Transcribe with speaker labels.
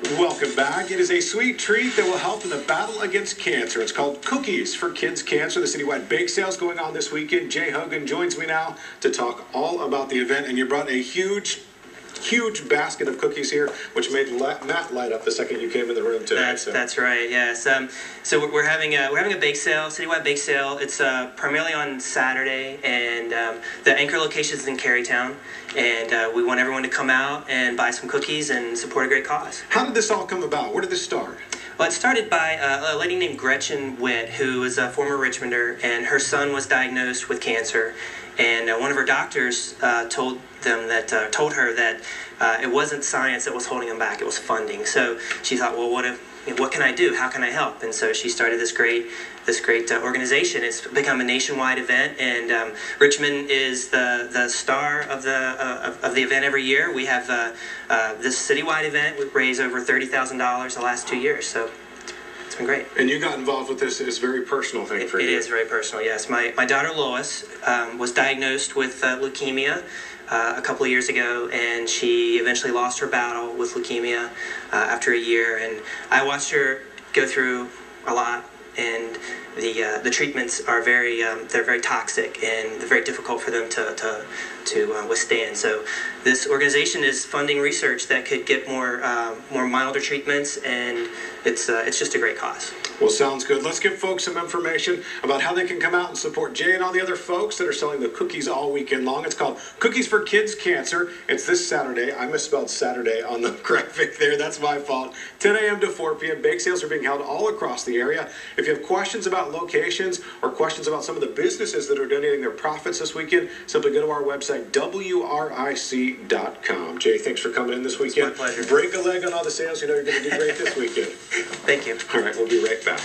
Speaker 1: Welcome back. It is a sweet treat that will help in the battle against cancer. It's called Cookies for Kids Cancer. The citywide bake sale is going on this weekend. Jay Hogan joins me now to talk all about the event. And you brought a huge basket of cookies here, which made Matt light up the second you came in the room today.
Speaker 2: That's right. Yes. So we're having a bake sale, citywide bake sale. It's primarily on Saturday, and the anchor location is in Carytown. And we want everyone to come out and buy some cookies and support a great cause.
Speaker 1: How did this all come about? Where did this start?
Speaker 2: Well, it started by a lady named Gretchen Witt, who is a former Richmonder, and her son was diagnosed with cancer. And one of her doctors told her that it wasn't science that was holding him back; it was funding. So she thought, well, what can I do? How can I help? And so she started this great organization. It's become a nationwide event, and Richmond is the star of the event every year. We have this citywide event. We've raised over $30,000 the last 2 years. So it's been great.
Speaker 1: And you got involved with this. It's a very personal thing for you.
Speaker 2: It is very personal, yes. My daughter Lois was diagnosed with leukemia a couple of years ago, and she eventually lost her battle with leukemia after a year. And I watched her go through a lot, and the treatments are they're very toxic, and they're very difficult for them to withstand. So this organization is funding research that could get more milder treatments, and it's just a great cause.
Speaker 1: Well, sounds good. Let's give folks some information about how they can come out and support Jay and all the other folks that are selling the cookies all weekend long. It's called Cookies for Kids Cancer. It's this Saturday. I misspelled Saturday on the graphic there. That's my fault. 10 a.m. to 4 p.m. Bake sales are being held all across the area. If you have questions about locations or questions about some of the businesses that are donating their profits this weekend, simply go to our website, WRIC.com. Jay, thanks for coming in this weekend.
Speaker 2: It's my pleasure.
Speaker 1: Break a leg on all the sales. You know you're going to do great this weekend.
Speaker 2: Thank you.
Speaker 1: All right, we'll be right back.